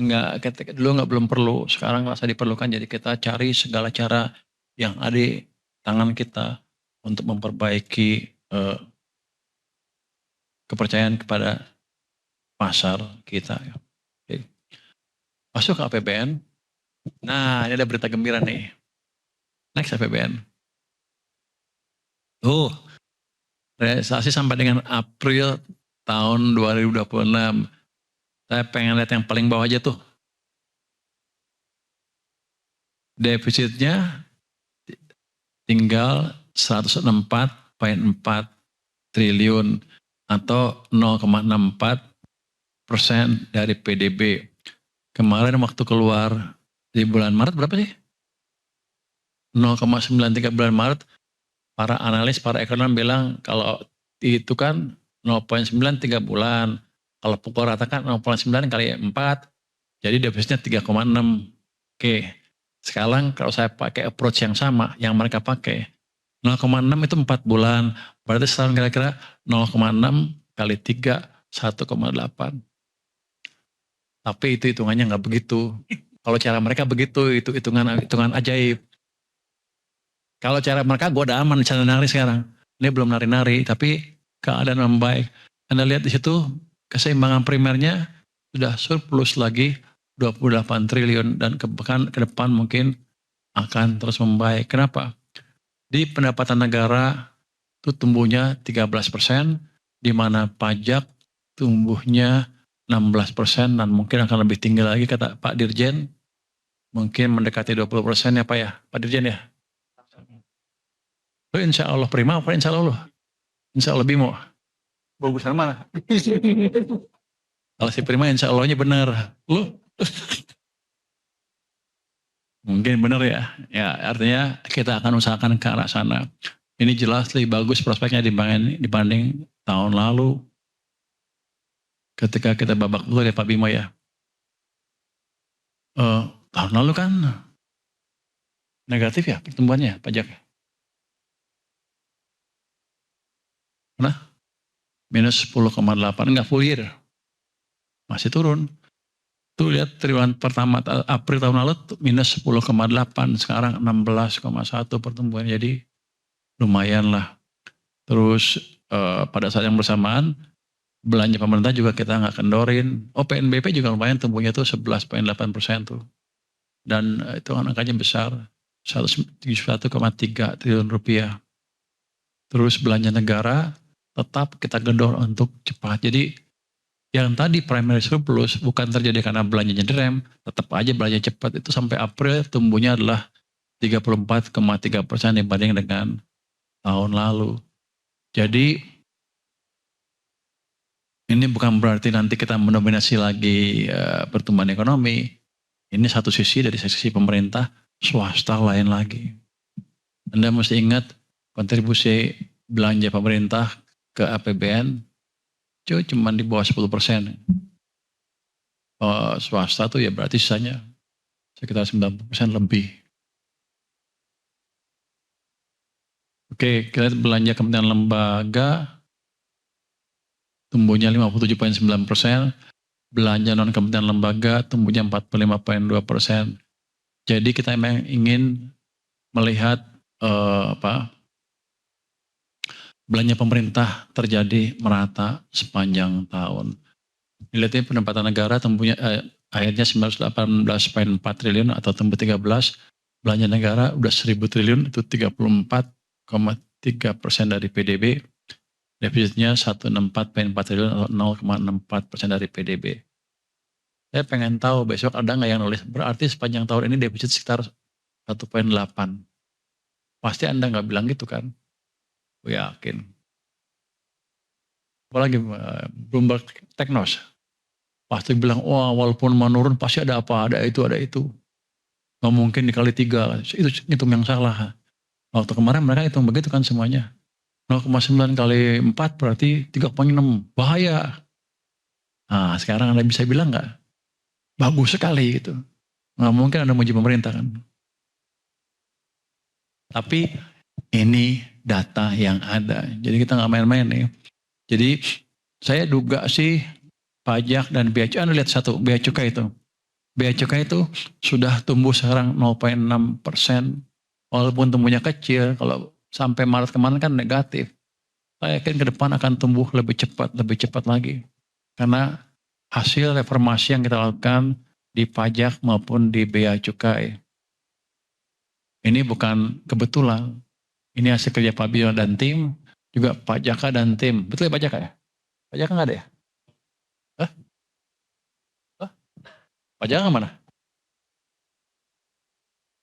Dulu nggak belum perlu, sekarang rasa diperlukan. Jadi kita cari segala cara yang ada di tangan kita untuk memperbaiki kepercayaan kepada pasar kita. Oke. Masuk ke APBN. Nah, ini ada berita gembira nih. Next APBN. Realisasi sampai dengan April tahun 2026. Saya pengen lihat yang paling bawah aja tuh. Defisitnya tinggal 164,4 triliun atau 0,64% dari PDB. Kemarin waktu keluar di bulan Maret berapa sih? 0,93 bulan Maret. Para analis, para ekonom bilang kalau itu kan 0,93 bulan. Kalau pukul rata kan 0,9 kali 4, jadi defisitnya 3,6. Oke, sekarang kalau saya pakai approach yang sama, yang mereka pakai, 0,6 itu 4 bulan, berarti setahun kira-kira 0,6 kali 3, 1,8. Tapi itu hitungannya nggak begitu. Kalau cara mereka begitu, itu hitungan ajaib. Kalau cara mereka gue udah aman, cara nari sekarang. Ini belum nari-nari, tapi keadaan membaik. Anda lihat di situ, keseimbangan primernya sudah surplus lagi 28 triliun dan ke depan mungkin akan terus membaik. Kenapa? Di pendapatan negara itu tumbuhnya 13%, di mana pajak tumbuhnya 16% dan mungkin akan lebih tinggi lagi kata Pak Dirjen. Mungkin mendekati 20% ya Pak ya, Pak Dirjen ya. Lu insya Allah prima apa insya Allah lu? Insya Allah Bimo. Bagusan mana? Kalau si prima insya Allahnya benar. Lu mungkin benar ya. Ya artinya kita akan usahakan ke arah sana. Ini jelas lebih bagus prospeknya dibanding tahun lalu. Ketika kita babak dulu ya Pak Bimo ya. Tahun lalu kan negatif ya pertumbuhannya pajak. Nah, minus 10,8, enggak full year. Masih turun. Tuh lihat triwulan pertama April tahun lalu minus 10,8, sekarang 16,1 pertumbuhan. Jadi lumayan lah. Terus pada saat yang bersamaan belanja pemerintah juga kita nggak kendorin. PNBP juga lumayan tumbuhnya tuh 11,8% tuh. Dan itu angkanya besar, 171,3 triliun rupiah. Terus belanja negara tetap kita gendor untuk cepat. Jadi yang tadi primary surplus bukan terjadi karena belanjanya direm, tetap aja belanja cepat. Itu sampai April tumbuhnya adalah 34,3% dibanding dengan tahun lalu. Jadi ini bukan berarti nanti kita mendominasi lagi pertumbuhan ekonomi. Ini satu sisi, dari sisi pemerintah, swasta lain lagi. Anda mesti ingat kontribusi belanja pemerintah ke APBN cuma di bawah 10%. Swasta tuh ya berarti sisanya sekitar 90% lebih. Oke, kita lihat belanja kementerian lembaga tumbuhnya 57,9%, belanja non kementerian lembaga tumbuhnya 45,2%. Jadi kita memang ingin melihat belanja pemerintah terjadi merata sepanjang tahun. Dilihatnya pendapatan negara tumbuhnya akhirnya 918,4 triliun atau tumbuh 13. Belanja negara udah 1.000 triliun, itu 34,3% dari PDB. Defisitnya 164,4 triliun atau 0,64% dari PDB. Saya pengen tahu besok ada nggak yang nulis, berarti sepanjang tahun ini defisit sekitar 1,8. Pasti Anda nggak bilang gitu kan? Gue yakin. Apalagi Bloomberg Technos. Pasti bilang, wah walaupun menurun pasti ada apa, ada itu, ada itu. Nggak mungkin dikali 3, itu hitung yang salah. Waktu kemarin mereka hitung begitu kan semuanya. 0,9 kali 4 berarti 3,6, bahaya. Nah sekarang Anda bisa bilang nggak? Bagus sekali gitu. Nggak mungkin Anda muji pemerintah kan. Tapi ini data yang ada. Jadi kita nggak main-main nih. Jadi saya duga sih pajak dan bea cukai, Anda lihat satu, bea cukai itu. Bea cukai itu sudah tumbuh sekarang 0,6%. Walaupun tumbuhnya kecil, kalau sampai Maret kemarin kan negatif. Saya yakin ke depan akan tumbuh lebih cepat lagi. Karena hasil reformasi yang kita lakukan di pajak maupun di bea cukai. Ini bukan kebetulan. Ini hasil kerja Pak Bio dan tim, juga Pak Jaka dan tim. Betul ya Pak Jaka ya? Pak Jaka nggak ada ya? Hah? Hah? Pak Jaka mana?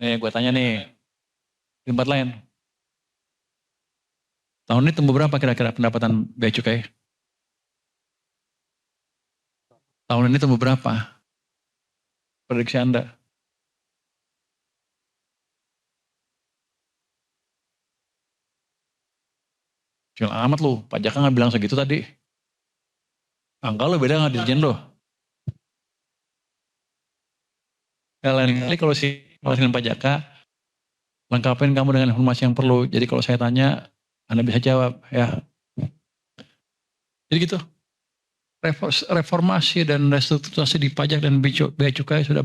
Nih gue tanya nih, di tempat lain. Tahun ini tumbuh berapa kira-kira pendapatan bea cukai? Tahun ini tumbuh berapa? Prediksi Anda? Kecil amat lu, Pak Jaka nggak bilang segitu tadi. Angka lo beda nggak Dirjen lo? Ya, lain kali kalau dengan Pak Jaka, lengkapin kamu dengan informasi yang perlu. Jadi kalau saya tanya, Anda bisa jawab ya. Jadi gitu. Reformasi dan restrukturisasi di pajak dan bea cukai sudah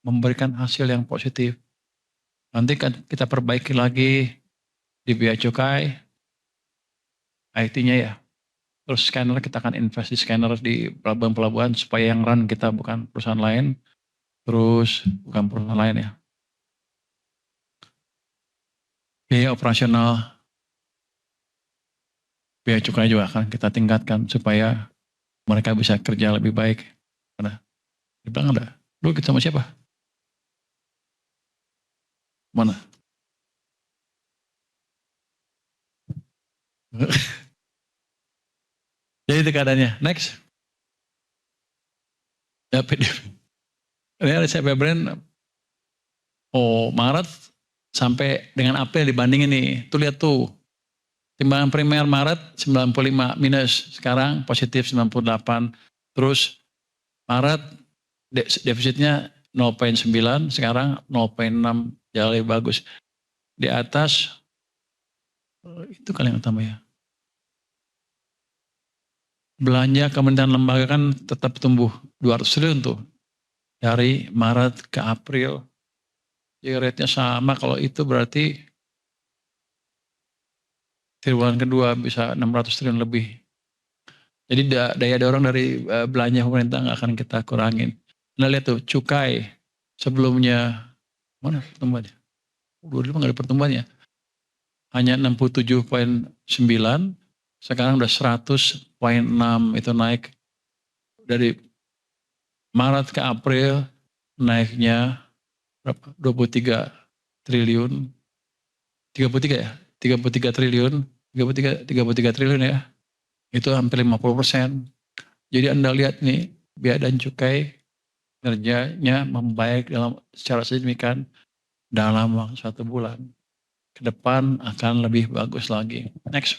memberikan hasil yang positif. Nanti kan kita perbaiki lagi di bea cukai, IT-nya ya. Terus scanner kita akan invest di scanner di pelabuhan-pelabuhan supaya yang run kita bukan perusahaan lain, terus bukan perusahaan lain ya. Biaya operasional bea cukai juga akan kita tingkatkan supaya mereka bisa kerja lebih baik. Ada, dibilang ada. Lu kita sama siapa? Mana? Jadi itu keadaannya. Next. Ya, ini ada saya brand. Oh, Maret sampai dengan April dibandingin nih. Tuh lihat tuh. Timbangan primer Maret 95 minus. Sekarang positif 98. Terus Maret defisitnya 0,9. Sekarang 0,6. Jauh lebih bagus. Di atas itu kali yang utama ya. Belanja kementerian lembaga kan tetap tumbuh 200 triliun tuh. Dari Maret ke April. Jadi rate-nya sama, kalau itu berarti triwulan kedua bisa 600 triliun lebih. Jadi daya dorong dari belanja pemerintah nggak akan kita kurangin. Nah lihat tuh, cukai sebelumnya, mana pertumbuhannya? 25 nggak ada pertumbuhannya. Hanya 67,9, sekarang udah 100,6, itu naik dari Maret ke April, naiknya berapa? 23 triliun. 33 ya? 33 triliun. 33 triliun ya. Itu hampir 50%. Jadi Anda lihat nih, bea dan cukai kinerjanya membaik secara signifikan dalam waktu 1 bulan. Ke depan akan lebih bagus lagi. Next.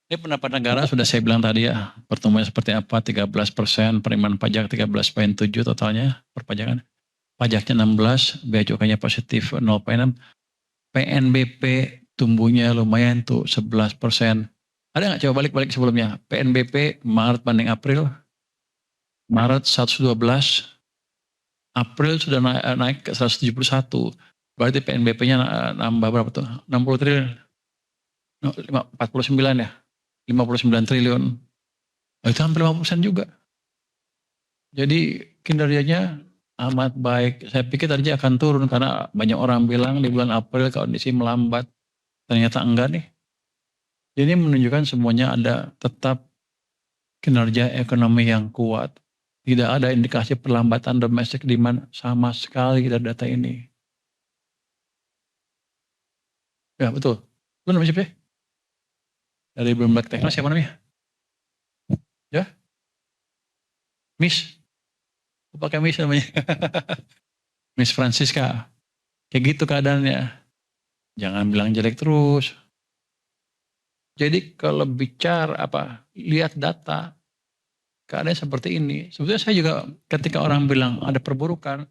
Ini pendapat negara sudah saya bilang tadi ya, pertumbuhannya seperti apa, 13%, penerimaan pajak 13,7 totalnya perpajakan. Pajaknya 16, bea cukainya positif 0,6. PNBP tumbuhnya lumayan tuh 11%. Ada nggak coba balik-balik sebelumnya? PNBP Maret banding April. Maret 112, April sudah naik ke 171. Berarti PNBP-nya nambah berapa tuh? 60 triliun. 49 ya? 59 triliun. Itu hampir 50% juga. Jadi kinerjanya amat baik. Saya pikir tadinya akan turun karena banyak orang bilang di bulan April kondisi melambat. Ternyata enggak nih. Jadi menunjukkan semuanya ada tetap kinerja ekonomi yang kuat. Tidak ada indikasi perlambatan domestic demand sama sekali dari data ini. Ya betul. Lu namanya siapa ya? Dari Bloomberg Techno siapa namanya? Ya? Miss. Aku pakai Miss namanya. Miss Francisca. Kayak gitu keadaannya. Jangan bilang jelek terus. Jadi kalau bicara lihat data, keadaan seperti ini. Sebetulnya saya juga ketika orang bilang ada perburukan,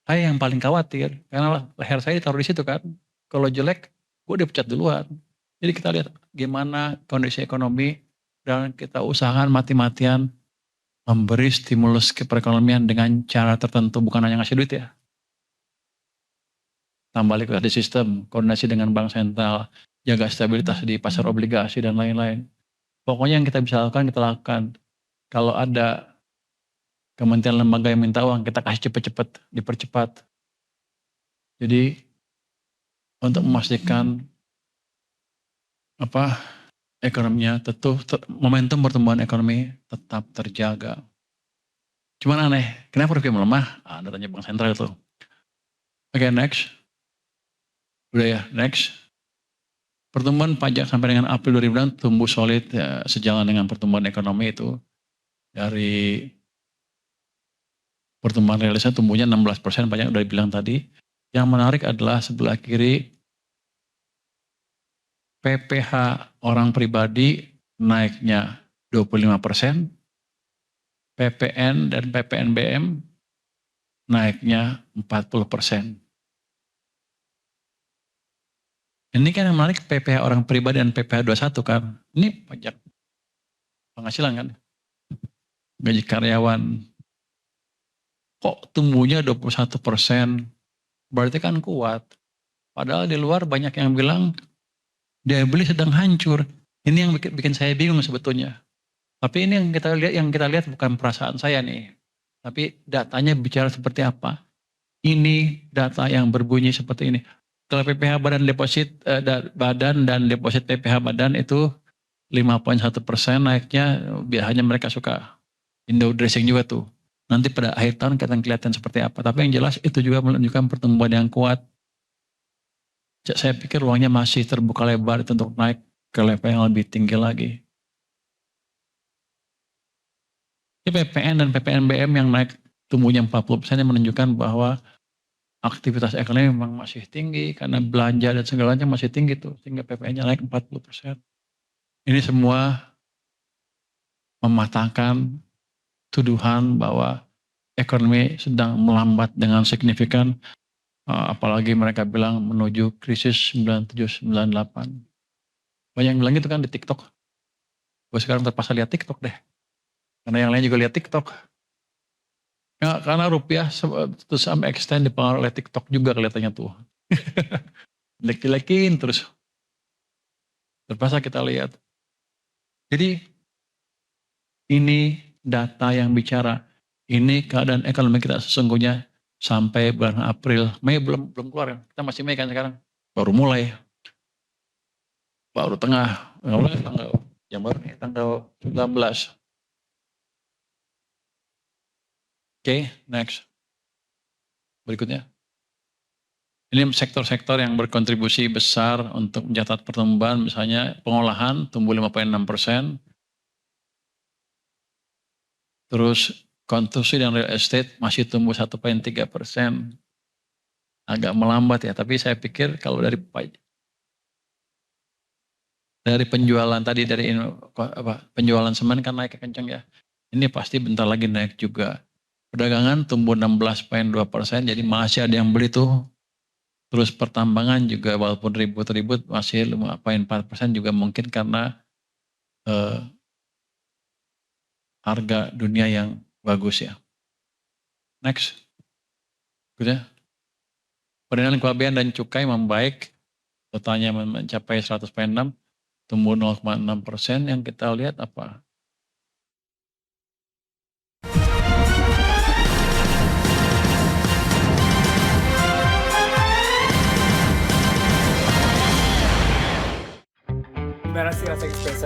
saya yang paling khawatir. Karena leher saya ditaruh di situ kan. Kalau jelek, gue dipecat duluan. Jadi kita lihat gimana kondisi ekonomi dan kita usahakan mati-matian memberi stimulus ke perekonomian dengan cara tertentu, bukan hanya ngasih duit ya. Tambah likuiditas sistem, koordinasi dengan bank sentral, jaga stabilitas di pasar obligasi dan lain-lain. Pokoknya yang kita bisa lakukan, kita lakukan. Kalau ada kementerian lembaga yang minta uang, kita kasih cepet-cepet, dipercepat. Jadi untuk memastikan ekonominya momentum pertumbuhan ekonomi tetap terjaga. Cuman aneh, kenapa rupiah melemah? Datanya bank sentral itu. Oke, next. Udah ya, next. Pertumbuhan pajak sampai dengan April 2006 tumbuh solid ya, sejalan dengan pertumbuhan ekonomi itu. Dari pertumbuhan realisasi tumbuhnya 16%, pajak udah dibilang tadi. Yang menarik adalah sebelah kiri PPh orang pribadi naiknya 25%, PPN dan PPNBM naiknya 40%. Ini kan yang menarik PPh orang pribadi dan PPh 21 kan. Ini pajak penghasilan kan. Gaji karyawan. Kok tumbuhnya 21%? Berarti kan kuat. Padahal di luar banyak yang bilang daya beli sedang hancur. Ini yang bikin saya bingung sebetulnya. Tapi ini yang kita lihat bukan perasaan saya nih. Tapi datanya bicara seperti apa. Ini data yang berbunyi seperti ini. Kalau PPh badan dan deposit PPh badan itu 5,1% naiknya, biasanya mereka suka window dressing juga tuh. Nanti pada akhir tahun akan kelihatan seperti apa. Tapi yang jelas itu juga menunjukkan pertumbuhan yang kuat. Saya pikir ruangnya masih terbuka lebar untuk naik ke level yang lebih tinggi lagi. PPN dan PPNBM yang naik tumbuhnya 40% yang menunjukkan bahwa aktivitas ekonomi memang masih tinggi karena belanja dan segalanya masih tinggi tuh, sehingga PPN-nya naik 40%. Ini semua mematahkan tuduhan bahwa ekonomi sedang melambat dengan signifikan, apalagi mereka bilang menuju krisis 97-98. Banyak yang bilang gitu kan di TikTok. Gue sekarang terpaksa lihat TikTok deh. Karena yang lain juga lihat TikTok. Ya, karena rupiah terus sampai extend dipengaruhi oleh TikTok juga kelihatannya tuh. Jelek-jelekin terus. Terpaksa kita lihat. Jadi ini data yang bicara. Ini keadaan ekonomi kita sesungguhnya sampai bulan April. Mei belum keluar kan. Kita masih Mei kan sekarang. Baru mulai. Baru tengah. Yang baru nih tanggal 19. Oke, next. Berikutnya. Ini sektor-sektor yang berkontribusi besar untuk mencatat pertumbuhan, misalnya pengolahan tumbuh 5,6%. Terus konsumsi dan real estate masih tumbuh 1,3%. Agak melambat ya, tapi saya pikir kalau dari penjualan tadi, penjualan semen kan naik kencang ya. Ini pasti bentar lagi naik juga. Perdagangan tumbuh 16,2%, jadi masih ada yang beli tuh. Terus pertambangan juga walaupun ribut-ribut masih 5,4% juga mungkin karena harga dunia yang bagus ya. Next. Udah. Penerimaan kepabeanan dan cukai membaik, totalnya mencapai 100,6, tumbuh 0,6%. Yang kita lihat apa? Gimana sih rasa experience